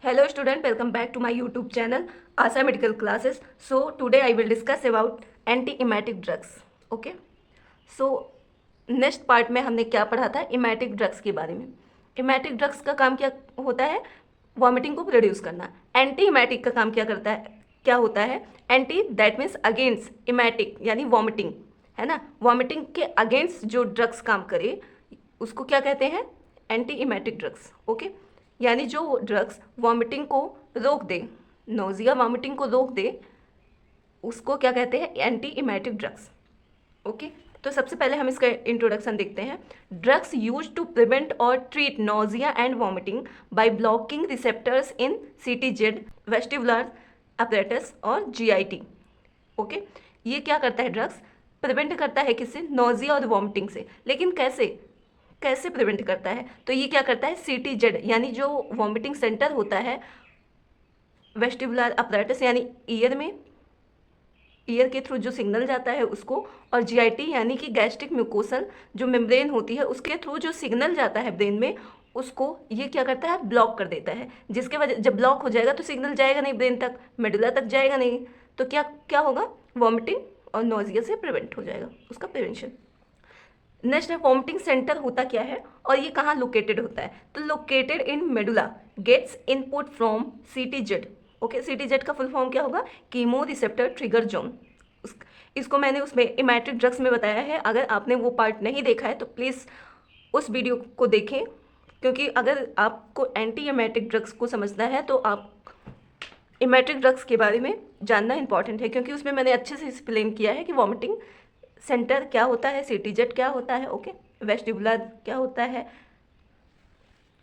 Hello student, welcome back to my YouTube channel Asa Medical Classes. So today I will discuss about anti-emetic drugs. Okay. So next part में हमने क्या पढ़ा था emetic drugs के बारे में। Emetic drugs का काम क्या होता है? वॉमिटिंग को प्रोड्यूस करना। एंटी इमेटिक का काम क्या करता है, क्या होता है? Anti that means against emetic यानी वॉमिटिंग, है ना। वॉमिटिंग के अगेंस्ट जो ड्रग्स काम करे उसको क्या कहते हैं? Anti emetic drugs. ओके, यानी जो ड्रग्स वॉमिटिंग को रोक दे, नोजिया वॉमिटिंग को रोक दे, उसको क्या कहते हैं? Anti emetic drugs. ओके, तो सबसे पहले हम इसका इंट्रोडक्शन देखते हैं। ड्रग्स यूज टू प्रिवेंट और treat nausea and vomiting by blocking receptors in CTZ, vestibular apparatus और जीआईटी। ओके, ये क्या करता है? ड्रग्स प्रिवेंट करता है किससे? नोजिया और वॉमिटिंग से। लेकिन कैसे कैसे प्रिवेंट करता है? तो ये क्या करता है? सीटीजेड यानी जो वॉमिटिंग सेंटर होता है, वेस्टिबुलर अपरेटस यानी ईयर में, ईयर के थ्रू जो सिग्नल जाता है उसको, और जीआईटी यानी कि गैस्ट्रिक म्यूकोसल जो मेम्ब्रेन होती है उसके थ्रू जो सिग्नल जाता है ब्रेन में, उसको ये क्या करता है? ब्लॉक कर देता है। जिसके वजह जब ब्लॉक हो जाएगा तो सिग्नल जाएगा नहीं ब्रेन तक, मेडुला तक जाएगा नहीं, तो क्या क्या होगा? वॉमिटिंग और नोजिया से प्रिवेंट हो जाएगा, उसका प्रिवेंशन। नेक्स्ट है वॉमिटिंग सेंटर होता क्या है और ये कहाँ लोकेटेड होता है? तो located in medulla, gets input from CTZ. Okay, CTZ का फुल फॉर्म क्या होगा? Chemoreceptor trigger zone. इसको मैंने उसमें इमेटिक ड्रग्स में बताया है। अगर आपने वो पार्ट नहीं देखा है तो प्लीज़ उस वीडियो को देखें, क्योंकि अगर आपको एंटी इमेटिक ड्रग्स को समझना है तो आप इमेटिक ड्रग्स के बारे में जानना इंपॉर्टेंट है, क्योंकि उसमें मैंने अच्छे से एक्सप्लेन किया है कि वॉमिटिंग सेंटर क्या होता है, सीटीजेड क्या होता है, ओके, वेस्टिबुलर क्या होता है।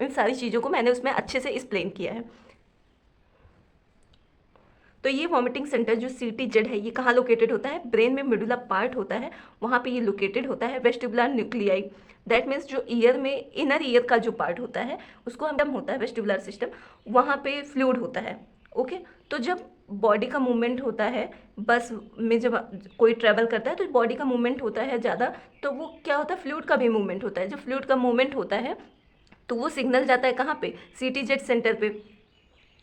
इन सारी चीज़ों को मैंने उसमें अच्छे से एक्सप्लेन किया है। तो ये वॉमिटिंग सेंटर जो सीटीजेड है ये कहाँ लोकेटेड होता है? ब्रेन में मेडुला पार्ट होता है, वहाँ पे ये लोकेटेड होता है। वेस्टिबुलर न्यूक्लियाई दैट मीन्स जो ईयर में इनर ईयर का जो पार्ट होता है उसको हम होता है वेस्टिबुलर सिस्टम, वहाँ पे फ्लूइड होता है। ओके, तो जब बॉडी का मूवमेंट होता है, बस में जब कोई ट्रैवल करता है तो बॉडी का मूवमेंट होता है ज़्यादा, तो वो क्या होता है? फ्लूइड का भी मूवमेंट होता है। जब फ्लूइड का मूवमेंट होता है तो वो सिग्नल जाता है कहाँ पे? सीटीजेड सेंटर पे।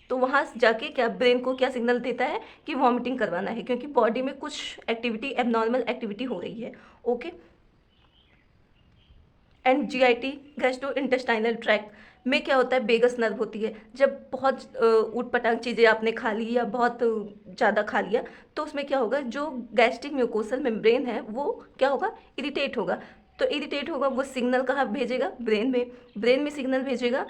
तो वहाँ जाके क्या ब्रेन को क्या सिग्नल देता है कि वॉमिटिंग करवाना है, क्योंकि बॉडी में कुछ एक्टिविटी, एबनॉर्मल एक्टिविटी हो रही है। Okay, and GIT gastrointestinal tract में क्या होता है? बेगस नर्व होती है। जब बहुत ऊट पटांग चीज़ें आपने खा ली या बहुत ज़्यादा खा लिया तो उसमें क्या होगा? जो गैस्ट्रिक म्यूकोसल मेम्ब्रेन है वो क्या होगा? इरिटेट होगा। तो इरिटेट होगा, वो सिग्नल कहाँ भेजेगा? ब्रेन में। ब्रेन में सिग्नल भेजेगा,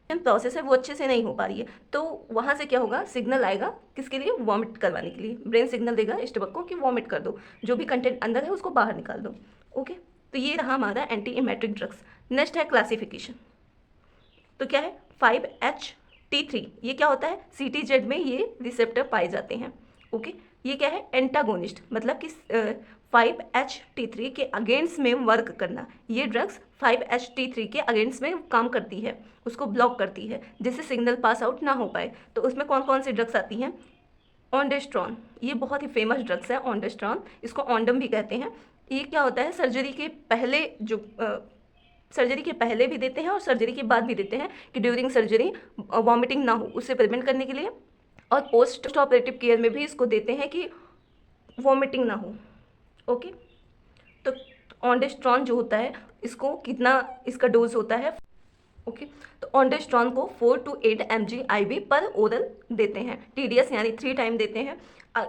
प्रोसेस है वो अच्छे से नहीं हो पा रही है, तो वहाँ से क्या होगा? सिग्नल आएगा किसके लिए? वॉमिट करवाने के लिए। ब्रेन सिग्नल देगा स्टमक को कि वॉमिट कर दो, जो भी कंटेंट अंदर है उसको बाहर निकाल दो। ओके, तो ये रहा हमारा एंटी इमेट्रिक ड्रग्स। नेक्स्ट है क्लासिफिकेशन। तो क्या है? 5HT3 ये क्या होता है? सीटीजेड में ये रिसेप्टर पाए जाते हैं। ओके, ये क्या है? एंटागोनिस्ट, मतलब कि 5HT3 के अगेंस्ट में वर्क करना। ये ड्रग्स 5HT3 के अगेंस्ट में काम करती है, उसको ब्लॉक करती है जिससे सिग्नल पास आउट ना हो पाए। तो उसमें कौन कौन सी ड्रग्स आती हैं? ऑन्डेस्ट्रॉन, ये बहुत ही फेमस ड्रग्स है ऑन्डेस्ट्रॉन, इसको ऑन्डम भी कहते हैं। ये क्या होता है? सर्जरी के पहले जो सर्जरी के पहले भी देते हैं और सर्जरी के बाद भी देते हैं कि ड्यूरिंग सर्जरी वॉमिटिंग ना हो, उससे प्रिवेंट करने के लिए। और पोस्ट ऑपरेटिव केयर में भी इसको देते हैं कि वॉमिटिंग ना हो। ओके, तो ऑन्डेस्ट्रॉन जो होता है इसको कितना इसका डोज होता है? ओके, तो ऑन्डेस्ट्रॉन को 4 to 8 mg IV पर ओरल देते हैं। TDS यानी 3 टाइम देते हैं।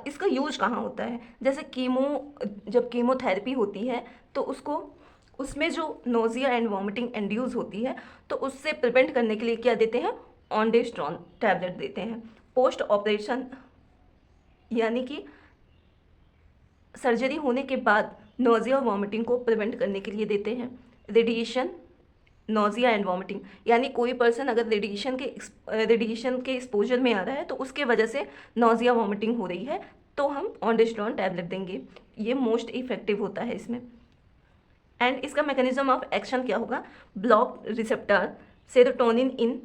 इसका यूज कहाँ होता है? जैसे जब कीमोथेरेपी होती है तो उसमें जो नोजिया एंड वॉमिटिंग इंड्यूस होती है तो उससे प्रिवेंट करने के लिए क्या देते हैं? ऑन्डेस्ट्रॉन टैबलेट देते हैं। पोस्ट ऑपरेशन यानी कि सर्जरी होने के बाद नोजिया और वॉमिटिंग को प्रिवेंट करने के लिए देते हैं। रेडिएशन, नोजिया एंड वॉमिटिंग, यानी कोई पर्सन अगर रेडिएशन के एक्सपोजर में आ रहा है तो उसके वजह से नोजिया वॉमिटिंग हो रही है तो हम ऑन्डेस्ट्रॉन टैबलेट देंगे। ये मोस्ट इफेक्टिव होता है इसमें। एंड इसका मैकेनिज्म ऑफ एक्शन क्या होगा? ब्लॉक रिसेप्टर सेरोटोनिन इन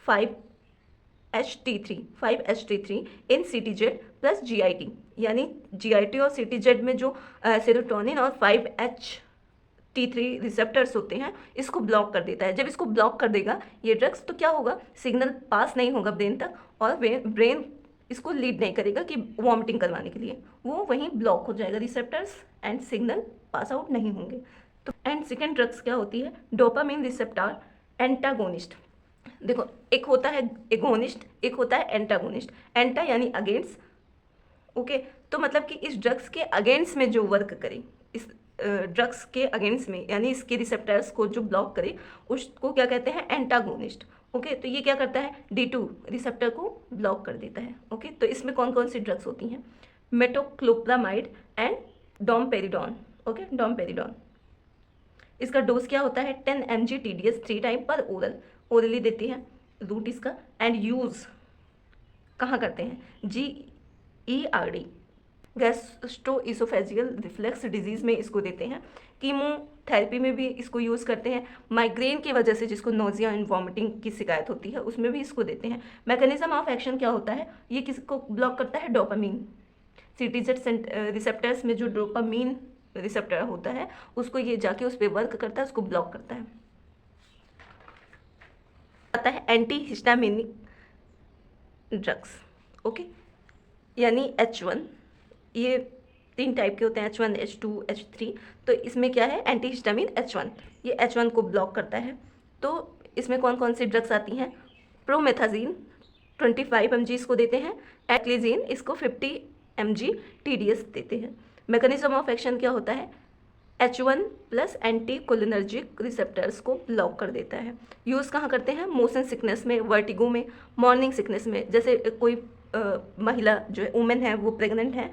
5HT3 इन सीटीजेड प्लस जीआईटी, यानी जीआईटी और सीटीजेड में जो सेरोटोनिन और 5HT T3 रिसेप्टर्स होते हैं, इसको ब्लॉक कर देता है। जब इसको ब्लॉक कर देगा ये ड्रग्स, तो क्या होगा, सिग्नल पास नहीं होगा ब्रेन तक, और ब्रेन इसको लीड नहीं करेगा कि वॉमिटिंग करवाने के लिए, वो वहीं ब्लॉक हो जाएगा receptors and signal pass out नहीं होंगे। तो एंड सेकेंड ड्रग्स क्या होती है, डोपामिन रिसेप्टर एंटागोनिस्ट। देखो, एक होता है एगोनिस्ट, एक होता है एंटागोनिस्ट। एंटा यानी अगेंस्ट, ओके, तो मतलब कि इस ड्रग्स के अगेंस्ट में जो वर्क करे, इस ड्रग्स के अगेंस्ट में, यानी इसके रिसेप्टर्स को जो ब्लॉक करे, उसको क्या कहते हैं, एंटागोनिस्ट। ओके, तो ये क्या करता है, D2 रिसेप्टर को ब्लॉक कर देता है। ओके, तो इसमें कौन कौन सी ड्रग्स होती हैं, metoclopramide and domperidone. Okay, domperidone, इसका डोज क्या होता है, 10 mg TDS 3 टाइम पर ओरल, ओरली देती है रूट इसका। एंड यूज़ कहाँ करते हैं, GERD गैस्ट्रोइसोफेजियल रिफ्लेक्स डिजीज़ में इसको देते हैं। कीमोथेरेपी में भी इसको यूज़ करते हैं। माइग्रेन की वजह से जिसको नोजिया एंड वॉमिटिंग की शिकायत होती है, उसमें भी इसको देते हैं। मैकेनिज्म ऑफ एक्शन क्या होता है, ये किसको ब्लॉक करता है, डोपामीन। CTZ रिसेप्टर्स में जो डोपामीन रिसेप्टर होता है, उसको ये जाके उस पर वर्क करता है, उसको ब्लॉक करता है। आता है एंटी हिस्टामिनिक ड्रग्स। ओके, यानी H1, ये 3 टाइप के होते हैं, H1, H2, H3। तो इसमें क्या है, एंटी हिस्टामिन H1, ये H1 को ब्लॉक करता है। तो इसमें कौन कौन सी ड्रग्स आती हैं, प्रोमेथाजीन 25 mg इसको देते हैं, एक्लीजीन इसको 50 mg TDS देते हैं। मैकेनिज्म ऑफ एक्शन क्या होता है, H1 plus anti cholinergic receptors को ब्लॉक कर देता है। यूज़ कहाँ करते हैं, मोशन सिकनेस में, वर्टिगो में, मॉर्निंग सिकनेस में। जैसे कोई महिला जो है, वुमेन है, वो प्रेग्नेंट है,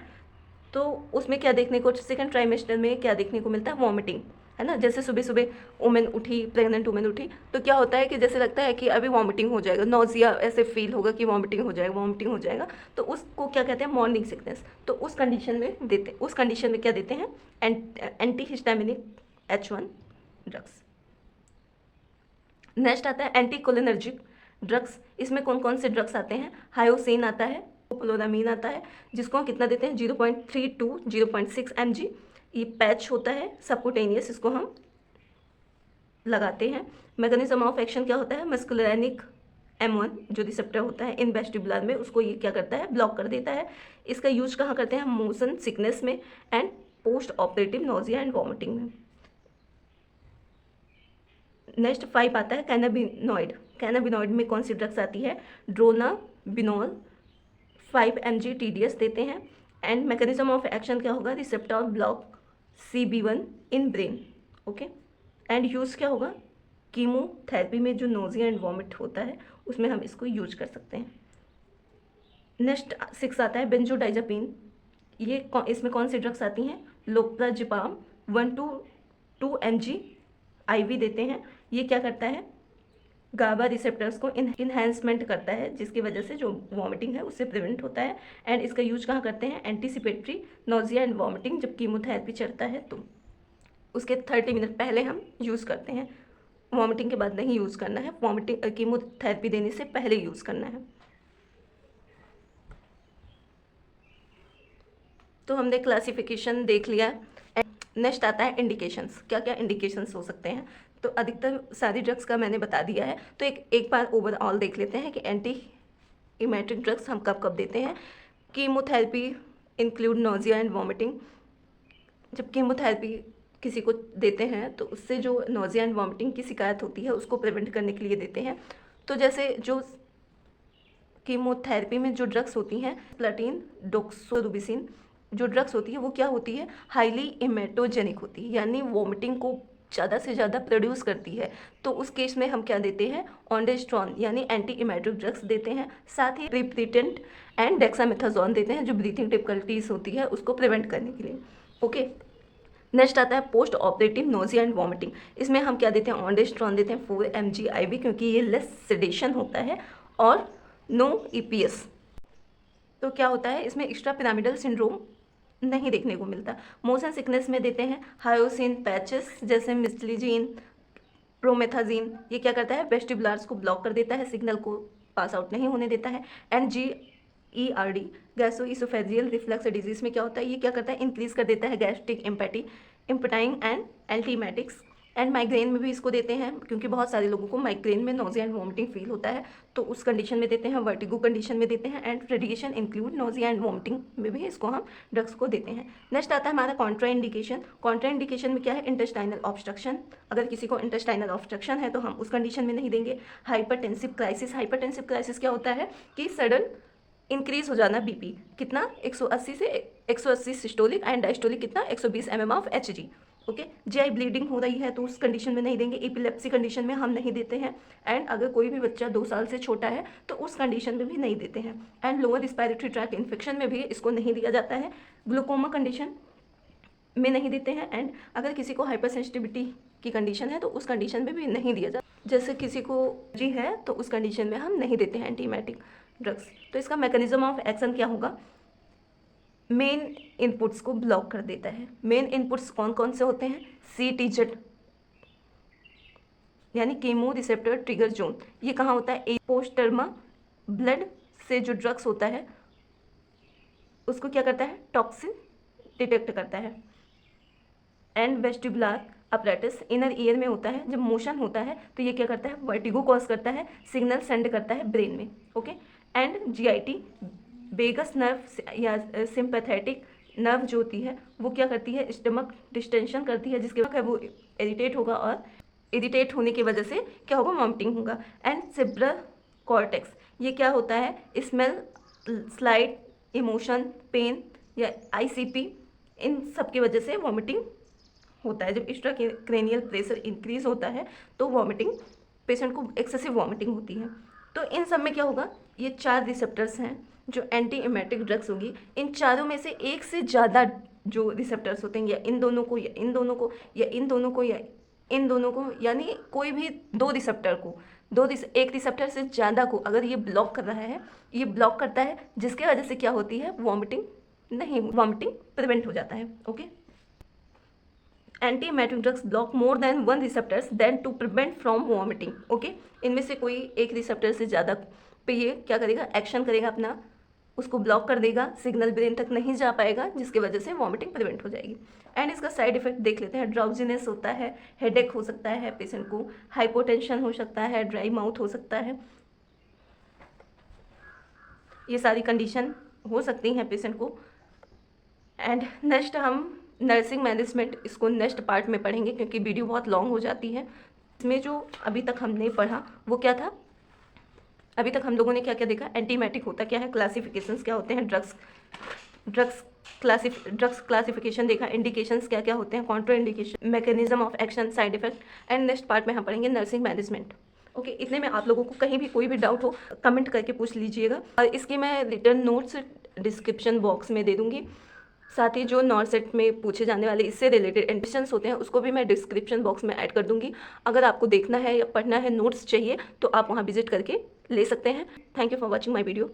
तो उसमें क्या देखने को, सेकंड ट्राइमेस्टर में क्या देखने को मिलता है, वॉमिटिंग, है ना। जैसे सुबह सुबह वुमेन उठी, प्रेग्नेंट वुमेन उठी, तो क्या होता है कि जैसे लगता है कि अभी वॉमिटिंग हो जाएगा, नोजिया ऐसे फील होगा कि वॉमिटिंग हो जाएगा, वॉमिटिंग हो जाएगा, तो उसको क्या कहते हैं, मॉर्निंग सिकनेस। तो उस कंडीशन में क्या देते हैं, anti histaminic H1 drugs. Next आता है एंटी कोलिनर्जिक ड्रग्स। इसमें कौन कौन से ड्रग्स आते हैं, हायोसिन आता है, पोलोरामीन आता है, जिसको हम कितना देते हैं, 0.3 to 0.6 mg। ये पैच होता है सबकुटेनियस, इसको हम लगाते हैं। मैकेनिज्म ऑफ एक्शन क्या होता है, मस्कुलैनिक M1 जो रिसेप्टर होता है इन वेस्टिबुलर में, उसको ये क्या करता है, ब्लॉक कर देता है। इसका यूज कहाँ करते हैं, मोशन सिकनेस में and post operative nausea and vomiting में। नेक्स्ट 5 आता है कैनाबिनॉइड। कैनाबिनॉइड में कौन सी ड्रग्स आती है, ड्रोनाबिनॉल 5 mg TDS देते हैं। एंड मैकेनिज्म ऑफ एक्शन क्या होगा, receptor block CB1 in brain. Okay, and use क्या होगा, कीमोथेरेपी में जो नोजिया एंड वॉमिट होता है, उसमें हम इसको यूज कर सकते हैं। नेक्स्ट 6 आता है बेंजोडाइजापिन। ये इसमें कौन सी ड्रग्स आती हैं, लोप्राजिपाम 1 to 2 mg IV देते हैं। ये क्या करता है, गाबा रिसेप्टर्स को इन्हेंसमेंट करता है, जिसकी वजह से जो वॉमिटिंग है उससे प्रिवेंट होता है। एंड इसका यूज कहाँ करते हैं, एंटीसिपेटरी नोजिया एंड वॉमिटिंग, जब कीमोथेरेपी चलता है तो उसके 30 मिनट पहले हम यूज़ करते हैं। वॉमिटिंग के बाद नहीं यूज़ करना है, वॉमिटिंग कीमोथेरेपी देने से पहले यूज़ करना है। तो हमने क्लासिफिकेशन देख लिया। नेक्स्ट आता है इंडिकेशंस, क्या क्या इंडिकेशंस हो सकते हैं। तो अधिकतर सारी ड्रग्स का मैंने बता दिया है, तो एक बार ओवरऑल देख लेते हैं कि एंटी इमेटिक ड्रग्स हम कब कब देते हैं। Chemotherapy include nausea and vomiting. जब कीमोथेरेपी किसी को देते हैं तो उससे जो नोजिया एंड वॉमिटिंग की शिकायत होती है उसको प्रिवेंट करने के लिए देते हैं। तो जैसे जो कीमोथेरेपी में जो ड्रग्स होती हैं, प्लाटिन डोक्सोरुबिसिन जो ड्रग्स होती है, वो क्या होती है, हाईली इमेटोजेनिक होती है, यानी वॉमिटिंग को ज़्यादा से ज़्यादा प्रोड्यूस करती है। तो उस केस में हम क्या देते हैं, ऑन्डेस्ट्रॉन यानी एंटी इमेटिक ड्रग्स देते हैं। साथ ही रिप्रीटेंट एंड डेक्सामेथाजोन देते हैं, जो ब्रीथिंग डिफिकल्टीज होती है उसको प्रिवेंट करने के लिए। ओके, नेक्स्ट आता है post operative nausea and vomiting. इसमें हम क्या देते हैं, ऑन्डेस्ट्रॉन देते हैं 4 mg IV, क्योंकि ये लेस सेडेशन होता है और नो EPS। तो क्या होता है, इसमें एक्स्ट्रा पिरामिडल सिंड्रोम नहीं देखने को मिलता। मोशन सिकनेस में देते हैं हायोसिन पैचेस, जैसे मिस्टलीजीन, प्रोमेथाजीन। ये क्या करता है, वेस्टिबुलर्स को ब्लॉक कर देता है, सिग्नल को पास आउट नहीं होने देता है। And GERD gastroesophageal reflux disease में क्या होता है, ये क्या करता है, इंक्रीज कर देता है gastric emptying, emptying and antiemetics. And migraine में भी इसको देते हैं, क्योंकि बहुत सारे लोगों को माइग्रेन में नोजिया एंड वॉमिटिंग फील होता है, तो उस कंडीशन में देते हैं, वर्टिगो कंडीशन में देते हैं, and radiation include nausea and vomiting में भी इसको हम ड्रग्स को देते हैं। नेक्स्ट आता है हमारा कॉन्ट्रा इंडिकेशन। कॉन्ट्रा इंडिकेशन में क्या है, इंटेस्टाइनल ऑब्स्ट्रक्शन। अगर किसी को इंटेस्टाइनल ऑब्स्ट्रक्शन है तो हम उस कंडीशन में नहीं देंगे। Hypertensive crisis. हाइपरटेंसिव क्राइसिस क्या होता है कि सडन इंक्रीज हो जाना बीपी, कितना 180 से 180 सिस्टोलिक एंड डायस्टोलिक कितना 120 mm of HG। Okay, GI bleeding हो रही है तो उस कंडीशन में नहीं देंगे। एपिलेप्सी कंडीशन में हम नहीं देते हैं। एंड अगर कोई भी बच्चा 2 साल से छोटा है तो उस कंडीशन में भी नहीं देते हैं। And lower respiratory track infection में भी इसको नहीं दिया जाता है। ग्लूकोमा कंडीशन में नहीं देते हैं। एंड अगर किसी को हाइपर सेंसिटिविटी की कंडीशन है तो उस कंडीशन में भी नहीं दिया जाता। जैसे किसी को जी है तो उस कंडीशन में हम नहीं देते हैं एंटीमेटिक ड्रग्स। तो इसका मैकेनिज्म ऑफ एक्शन क्या होगा, मेन इनपुट्स को ब्लॉक कर देता है। मेन इनपुट्स कौन कौन से होते हैं, CTZ यानी कीमो रिसेप्टर ट्रिगर जोन। ये कहाँ होता है, पोस्टर्मा ब्लड से जो ड्रग्स होता है उसको क्या करता है, टॉक्सिन डिटेक्ट करता है। And vestibular apparatus inner ear में होता है। जब मोशन होता है तो ये क्या करता है, वर्टिगो कॉज करता है, सिग्नल सेंड करता है ब्रेन में। Okay, and GIT vagus nerve या सिंपैथेटिक नर्व जो होती है वो क्या करती है, स्टमक डिस्टेंशन करती है, जिसके बाद वो इरिटेट होगा और इरिटेट होने की वजह से क्या होगा, वॉमिटिंग होगा। एंड सेरेब्रल कॉर्टेक्स, ये क्या होता है, स्मेल, स्लाइड, इमोशन, पेन या ICP, इन सब की वजह से वॉमिटिंग होता है। जब इंट्राक्रैनियल प्रेशर इंक्रीज होता है तो वॉमिटिंग, पेशेंट को एक्सेसिव वॉमिटिंग होती है। तो इन सब में क्या होगा, ये 4 रिसेप्टर्स हैं जो एंटी इमेटिक ड्रग्स होगी। इन चारों में से एक से ज़्यादा जो रिसेप्टर्स होते हैं, या इन दोनों को या इन दोनों को या इन दोनों को या इन दोनों को, यानी कोई भी 2 रिसेप्टर को, एक रिसेप्टर से ज़्यादा को अगर ये ब्लॉक कर रहा है, ये ब्लॉक करता है, जिसकी वजह से क्या होती है, वॉमिटिंग प्रिवेंट हो जाता है। Okay, antiemetic drugs block more than 1 receptors then to prevent from vomiting. Okay, इनमें से कोई एक रिसेप्टर से ज़्यादा पे ये क्या करेगा, एक्शन करेगा अपना, उसको ब्लॉक कर देगा, सिग्नल ब्रेन तक नहीं जा पाएगा, जिसकी वजह से वॉमिटिंग प्रिवेंट हो जाएगी। एंड इसका साइड इफेक्ट देख लेते हैं। ड्राउजीनेस होता है, हेडेक हो सकता है पेशेंट को, हाइपोटेंशन हो सकता है, ड्राई माउथ हो सकता है, ये सारी कंडीशन हो सकती हैं पेशेंट को। एंड नेक्स्ट हम नर्सिंग मैनेजमेंट, इसको नेक्स्ट पार्ट में पढ़ेंगे क्योंकि वीडियो बहुत लॉन्ग हो जाती है। इसमें जो अभी तक हमने पढ़ा वो क्या था, अभी तक हम लोगों ने क्या क्या देखा, एंटीमेटिक होता क्या है, क्लासिफिकेशंस क्या होते हैं, ड्रग्स क्लासिफिकेशन देखा, इंडिकेशंस क्या क्या होते हैं, Contra indication, mechanism of action, side effect. And next part में हम पढ़ेंगे नर्सिंग मैनेजमेंट। ओके, इतने में आप लोगों को कहीं भी कोई भी डाउट हो कमेंट करके पूछ लीजिएगा, और इसकी मैं रिटर्न नोट्स डिस्क्रिप्शन बॉक्स में दे दूँगी। साथ ही जो नॉर्थ सेट में पूछे जाने वाले इससे रिलेटेड क्वेश्चंस होते हैं उसको भी मैं डिस्क्रिप्शन बॉक्स में ऐड कर दूंगी। अगर आपको देखना है या पढ़ना है, नोट्स चाहिए, तो आप वहाँ विजिट करके ले सकते हैं। Thank you for watching my video.